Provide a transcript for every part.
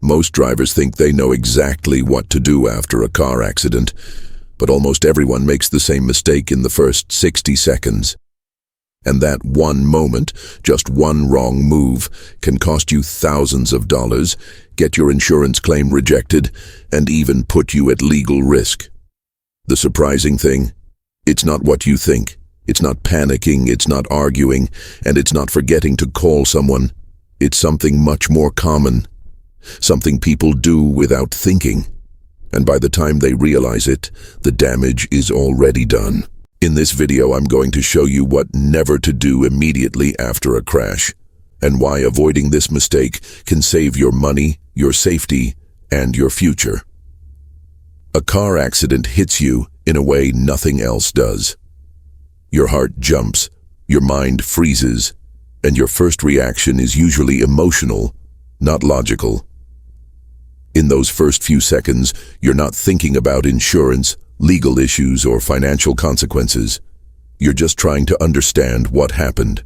Most drivers think they know exactly what to do after a car accident, but almost everyone makes the same mistake in the first 60 seconds. And that one moment, just one wrong move, can cost you thousands of dollars, get your insurance claim rejected, and even put you at legal risk. The surprising thing? It's not what you think. It's not panicking, it's not arguing, and it's not forgetting to call someone. It's something much more common. Something people do without thinking. And by the time they realize it, the damage is already done. In this video, I'm going to show you what never to do immediately after a crash, and why avoiding this mistake can save your money, your safety, and your future. A car accident hits you in a way nothing else does. Your heart jumps, your mind freezes, and your first reaction is usually emotional, not logical. In those first few seconds, you're not thinking about insurance, legal issues, or financial consequences. You're just trying to understand what happened.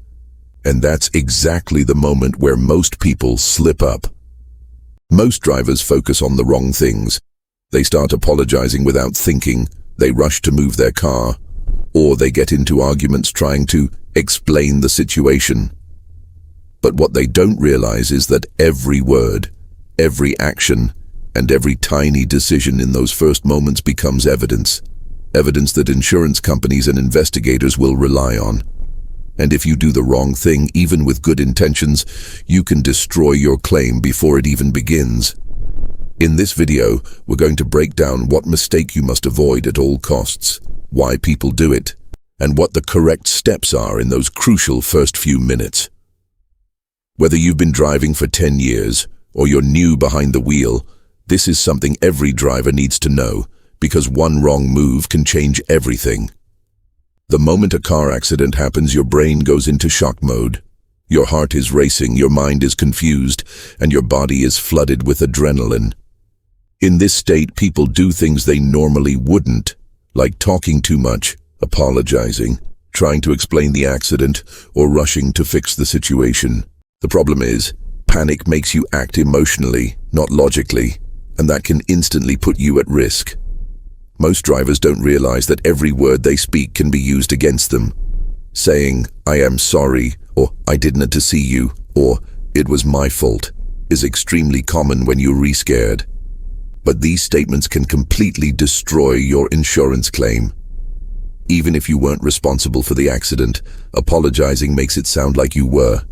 And that's exactly the moment where most people slip up. Most drivers focus on the wrong things. They start apologizing without thinking, they rush to move their car, or they get into arguments trying to explain the situation. But what they don't realize is that every word, every action, and every tiny decision in those first moments becomes evidence. Evidence that insurance companies and investigators will rely on. And if you do the wrong thing, even with good intentions, you can destroy your claim before it even begins. In this video, we're going to break down what mistake you must avoid at all costs, why people do it, and what the correct steps are in those crucial first few minutes. Whether you've been driving for 10 years, or you're new behind the wheel, this is something every driver needs to know, because one wrong move can change everything. The moment a car accident happens, your brain goes into shock mode. Your heart is racing, your mind is confused, and your body is flooded with adrenaline. In this state, people do things they normally wouldn't, like talking too much, apologizing, trying to explain the accident, or rushing to fix the situation. The problem is, panic makes you act emotionally, not logically, and that can instantly put you at risk. Most drivers don't realize that every word they speak can be used against them. Saying, "I am sorry," or "I didn't to see you," or "it was my fault," is extremely common when you're scared. But these statements can completely destroy your insurance claim. Even if you weren't responsible for the accident, apologizing makes it sound like you were.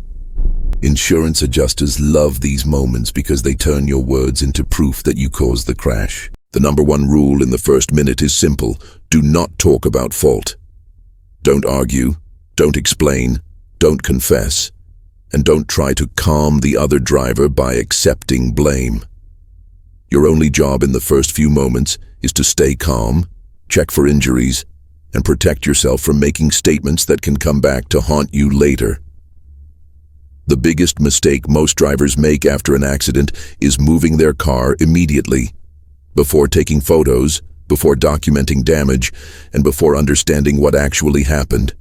Insurance adjusters love these moments because they turn your words into proof that you caused the crash. The number one rule in the first minute is simple: do not talk about fault. Don't argue, don't explain, don't confess, and don't try to calm the other driver by accepting blame. Your only job in the first few moments is to stay calm, check for injuries, and protect yourself from making statements that can come back to haunt you later. The biggest mistake most drivers make after an accident is moving their car immediately, before taking photos, before documenting damage, and before understanding what actually happened.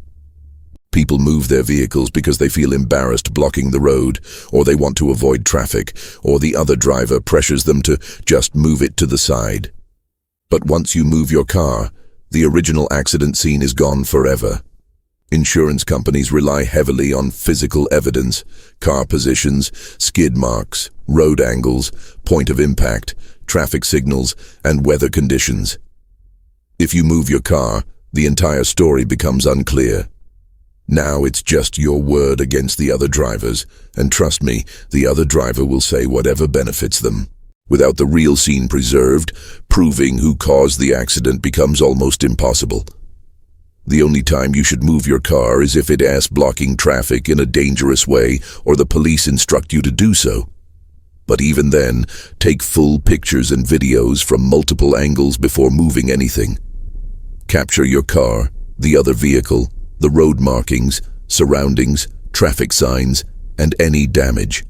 People move their vehicles because they feel embarrassed blocking the road, or they want to avoid traffic, or the other driver pressures them to just move it to the side. But once you move your car, the original accident scene is gone forever. Insurance companies rely heavily on physical evidence, car positions, skid marks, road angles, point of impact, traffic signals, and weather conditions. If you move your car, the entire story becomes unclear. Now it's just your word against the other drivers, and trust me, the other driver will say whatever benefits them. Without the real scene preserved, proving who caused the accident becomes almost impossible. The only time you should move your car is if it asks blocking traffic in a dangerous way or the police instruct you to do so. But even then, take full pictures and videos from multiple angles before moving anything. Capture your car, the other vehicle, the road markings, surroundings, traffic signs, and any damage.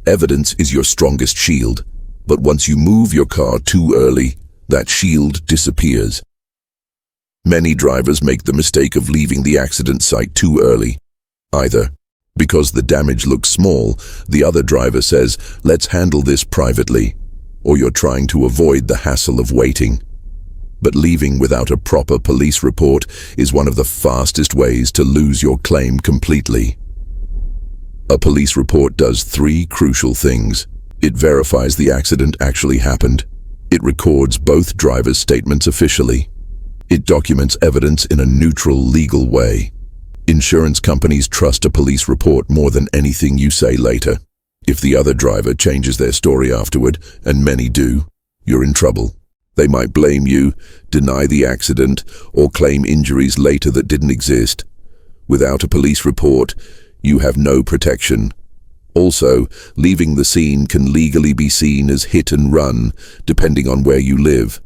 Evidence is your strongest shield, but once you move your car too early, that shield disappears. Many drivers make the mistake of leaving the accident site too early. Either Because the damage looks small, the other driver says, "Let's handle this privately," or you're trying to avoid the hassle of waiting. But leaving without a proper police report is one of the fastest ways to lose your claim completely. A police report does three crucial things. It verifies the accident actually happened. It records both drivers' statements officially. It documents evidence in a neutral, legal way. Insurance companies trust a police report more than anything you say later. If the other driver changes their story afterward, and many do, you're in trouble. They might blame you, deny the accident, or claim injuries later that didn't exist. Without a police report, you have no protection. Also, leaving the scene can legally be seen as hit and run, depending on where you live.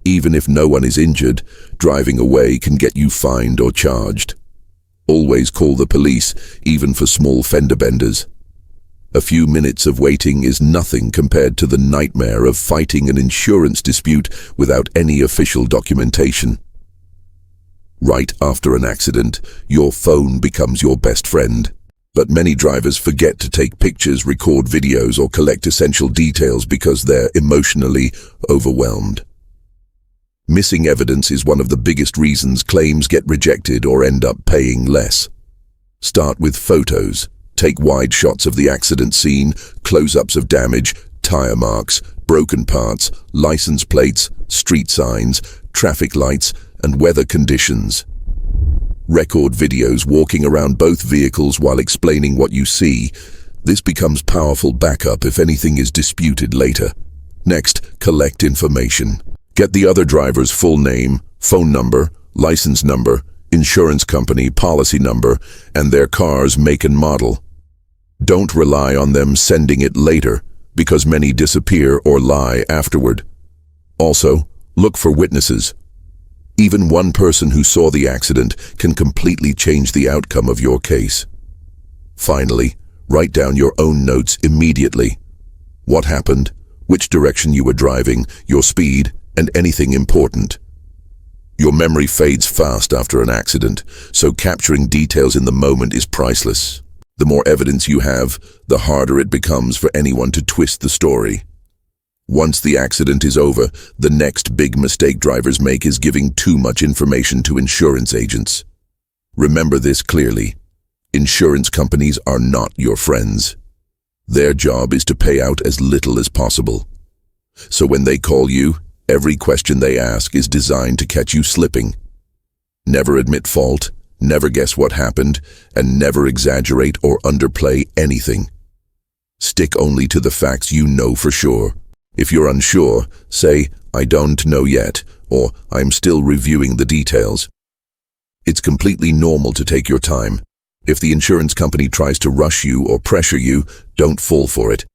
Even if no one is injured, driving away can get you fined or charged. Always call the police, even for small fender benders. A few minutes of waiting is nothing compared to the nightmare of fighting an insurance dispute without any official documentation. Right after an accident, your phone becomes your best friend. But many drivers forget to take pictures, record videos, or collect essential details because they're emotionally overwhelmed. Missing evidence is one of the biggest reasons claims get rejected or end up paying less. Start with photos. Take wide shots of the accident scene, close-ups of damage, tire marks, broken parts, license plates, street signs, traffic lights, and weather conditions. Record videos walking around both vehicles while explaining what you see. This becomes powerful backup if anything is disputed later. Next, collect information. Get the other driver's full name, phone number, license number, insurance company, policy number, and their car's make and model. Don't rely on them sending it later, because many disappear or lie afterward. Also, look for witnesses. Even one person who saw the accident can completely change the outcome of your case. Finally, write down your own notes immediately. What happened, which direction you were driving, your speed, and anything important. Your memory fades fast after an accident, so capturing details in the moment is priceless. The more evidence you have, the harder it becomes for anyone to twist the story. Once the accident is over, the next big mistake drivers make is giving too much information to insurance agents. Remember this clearly. Insurance companies are not your friends. Their job is to pay out as little as possible. So when they call you, every question they ask is designed to catch you slipping. Never admit fault, never guess what happened, and never exaggerate or underplay anything. Stick only to the facts you know for sure. If you're unsure, say, "I don't know yet," or "I'm still reviewing the details." It's completely normal to take your time. If the insurance company tries to rush you or pressure you, don't fall for it.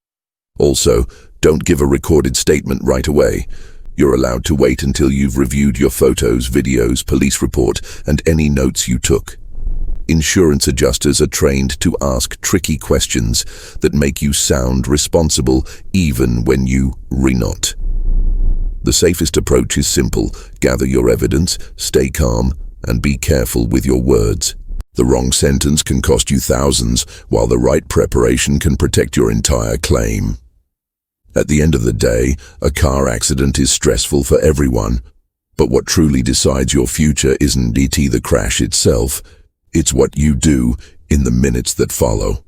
Also, don't give a recorded statement right away. You're allowed to wait until you've reviewed your photos, videos, police report, and any notes you took. Insurance adjusters are trained to ask tricky questions that make you sound responsible even when you're not. The safest approach is simple. Gather your evidence, stay calm, and be careful with your words. The wrong sentence can cost you thousands, while the right preparation can protect your entire claim. At the end of the day, a car accident is stressful for everyone. But what truly decides your future isn't the crash itself. It's what you do in the minutes that follow.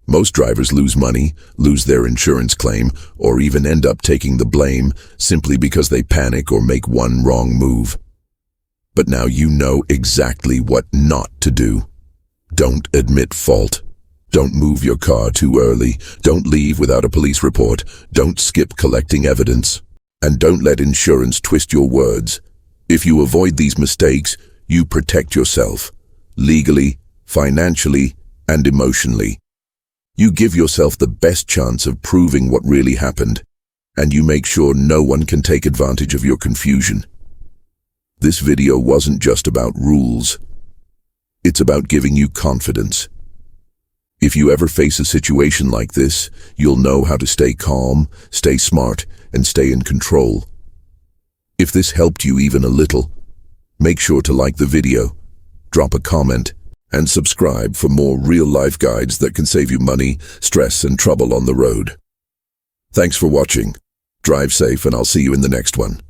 Most drivers lose money, lose their insurance claim, or even end up taking the blame simply because they panic or make one wrong move. But now you know exactly what not to do. Don't admit fault. Don't move your car too early. Don't leave without a police report. Don't skip collecting evidence. And don't let insurance twist your words. If you avoid these mistakes, you protect yourself. Legally, financially, and emotionally. You give yourself the best chance of proving what really happened, and you make sure no one can take advantage of your confusion. This video wasn't just about rules. It's about giving you confidence. If you ever face a situation like this, you'll know how to stay calm, stay smart, and stay in control. If this helped you even a little, make sure to like the video, drop a comment, and subscribe for more real-life guides that can save you money, stress, and trouble on the road. Thanks for watching. Drive safe, and I'll see you in the next one.